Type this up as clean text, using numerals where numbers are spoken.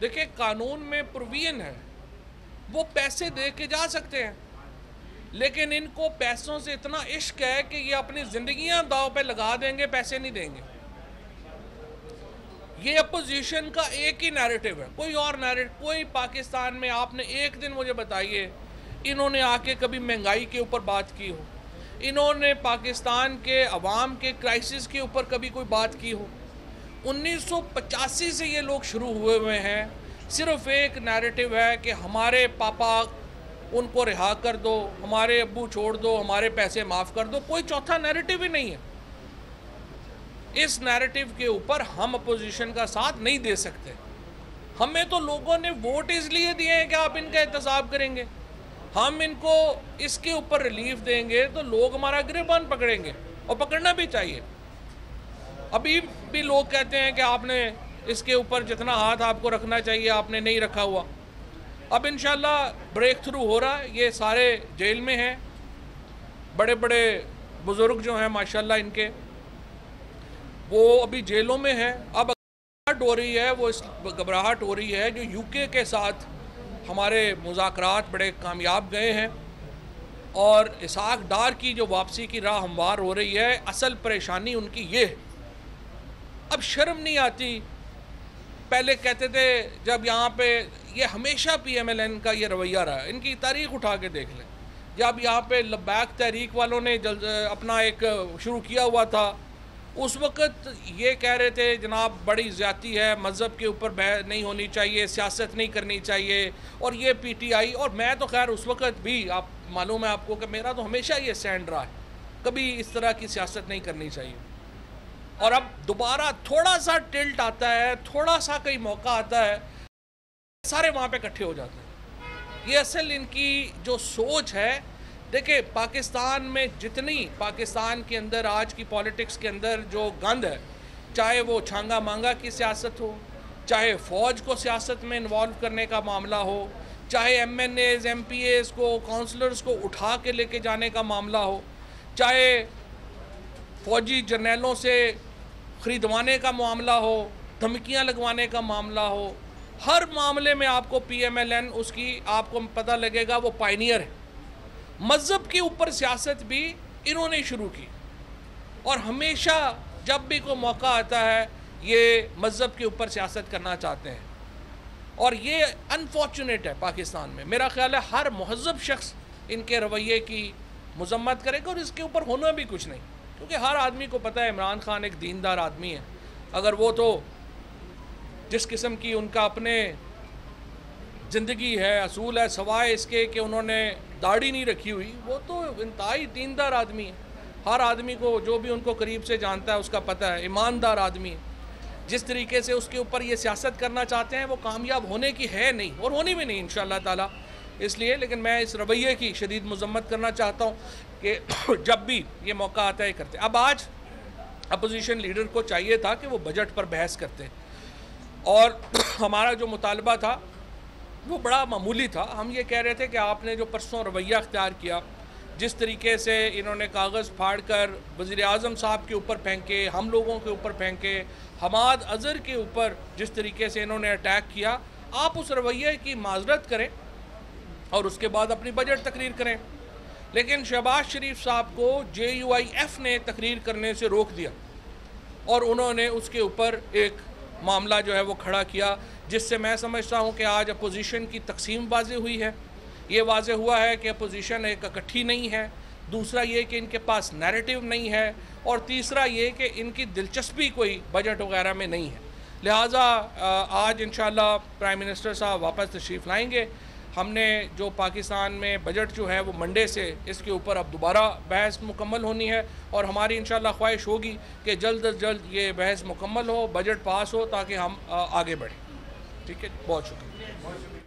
देखिए, कानून में प्रोविजन है, वो पैसे दे के जा सकते हैं, लेकिन इनको पैसों से इतना इश्क है कि ये अपनी जिंदगियां दांव पे लगा देंगे, पैसे नहीं देंगे। ये अपोजिशन का एक ही नैरेटिव है, कोई और नैरेटिव कोई पाकिस्तान में आपने एक दिन मुझे बताइए इन्होंने आके कभी महंगाई के ऊपर बात की हो, इन्होंने पाकिस्तान के अवाम के क्राइसिस के ऊपर कभी कोई बात की हो। 1985 से ये लोग शुरू हुए हैं, सिर्फ एक नैरेटिव है कि हमारे पापा उनको रिहा कर दो, हमारे अब्बू छोड़ दो, हमारे पैसे माफ़ कर दो। कोई चौथा नैरेटिव ही नहीं है। इस नैरेटिव के ऊपर हम अपोजिशन का साथ नहीं दे सकते। हमें तो लोगों ने वोट इसलिए दिए हैं कि आप इनका एहतसाब करेंगे, हम इनको इसके ऊपर रिलीफ देंगे तो लोग हमारा गिरबान पकड़ेंगे, और पकड़ना भी चाहिए। अभी भी लोग कहते हैं कि आपने इसके ऊपर जितना हाथ आपको रखना चाहिए आपने नहीं रखा हुआ। अब इंशाल्लाह ब्रेक थ्रू हो रहा है, ये सारे जेल में हैं, बड़े बड़े बुज़ुर्ग जो हैं माशाल्लाह इनके, वो अभी जेलों में हैं। अब घबराहट हो रही है, वो इस घबराहट हो रही है जो यूके के साथ हमारे मुज़ाकरात बड़े कामयाब गए हैं और इसहाक डार की जो वापसी की राह हमवार हो रही है। असल परेशानी उनकी ये है, अब शर्म नहीं आती। पहले कहते थे जब यहाँ पे, ये हमेशा PMLN का ये रवैया रहा है, इनकी तारीख उठा के देख लें। जब यहाँ पे लब्बैक तहरीक वालों ने अपना एक शुरू किया हुआ था, उस वक़्त ये कह रहे थे जनाब बड़ी ज़्यादती है, मज़हब के ऊपर बहस नहीं होनी चाहिए, सियासत नहीं करनी चाहिए, और ये PTI। और मैं तो खैर उस वक़्त भी, आप मालूम है आपको कि मेरा तो हमेशा ये स्टैंड रहा है, कभी इस तरह की सियासत नहीं करनी चाहिए। और अब दोबारा थोड़ा सा टिल्ट आता है, थोड़ा सा कहीं मौका आता है, सारे वहाँ पे इकट्ठे हो जाते हैं। ये असल इनकी जो सोच है। देखिए, पाकिस्तान में जितनी, पाकिस्तान के अंदर आज की पॉलिटिक्स के अंदर जो गंद है, चाहे वो छांगा मांगा की सियासत हो, चाहे फ़ौज को सियासत में इन्वॉल्व करने का मामला हो, चाहे MNAs MPAs को, काउंसलर्स को उठा के लेके जाने का मामला हो, चाहे फ़ौजी जर्नैलों से ख़रीदवाने का मामला हो, धमकियां लगवाने का मामला हो, हर मामले में आपको PMLN उसकी आपको पता लगेगा वो पायनियर है। मज़हब के ऊपर सियासत भी इन्होंने शुरू की, और हमेशा जब भी कोई मौका आता है ये मज़हब के ऊपर सियासत करना चाहते हैं, और ये अनफॉर्चुनेट है पाकिस्तान में। मेरा ख्याल है हर महज़ब शख्स इनके रवैये की मज़म्मत करेगा, और इसके ऊपर होना भी कुछ नहीं, क्योंकि हर आदमी को पता है इमरान खान एक दीनदार आदमी है। अगर वो तो जिस किस्म की उनका अपने ज़िंदगी है, असूल है, सवाए इसके कि उन्होंने दाढ़ी नहीं रखी हुई, वो तो इंतहाई दीनदार आदमी है। हर आदमी को, जो भी उनको करीब से जानता है उसका पता है, ईमानदार आदमी है। जिस तरीके से उसके ऊपर ये सियासत करना चाहते हैं वो कामयाब होने की है नहीं, और होनी भी नहीं इंशाअल्लाह ताला। इसलिए, लेकिन मैं इस रवैये की शदीद मज़म्मत करना चाहता हूँ कि जब भी ये मौका आता है करते। अब आज अपोजिशन लीडर को चाहिए था कि वो बजट पर बहस करते, और हमारा जो मुतालबा था वो बड़ा मामूली था। हम ये कह रहे थे कि आपने जो परसों रवैया अख्तियार किया, जिस तरीके से इन्होंने कागज़ फाड़ कर वज़ीर-ए-आज़म साहब के ऊपर फेंके, हम लोगों के ऊपर फेंके, हमाद अज़हर के ऊपर जिस तरीके से इन्होंने अटैक किया, आप उस रवैये की माज़रत करें और उसके बाद अपनी बजट तकरीर करें। लेकिन शहबाज शरीफ साहब को JUIF ने तकरीर करने से रोक दिया, और उन्होंने उसके ऊपर एक मामला जो है वो खड़ा किया, जिससे मैं समझता हूँ कि आज अपोजिशन की तकसीम वाज़े हुई है। ये वाज़े हुआ है कि अपोजिशन एक इकट्ठी नहीं है, दूसरा ये कि इनके पास नैरेटिव नहीं है, और तीसरा ये कि इनकी दिलचस्पी कोई बजट वगैरह में नहीं है। लिहाजा आज इंशाअल्लाह प्राइम मिनिस्टर साहब वापस तशरीफ़ लाएंगे। हमने जो पाकिस्तान में बजट जो है वो मंडे से इसके ऊपर अब दोबारा बहस मुकम्मल होनी है, और हमारी इंशाअल्लाह ख्वाहिश होगी कि जल्द अज जल्द ये बहस मुकम्मल हो, बजट पास हो, ताकि हम आगे बढ़ें। ठीक है, बहुत शुक्रिया।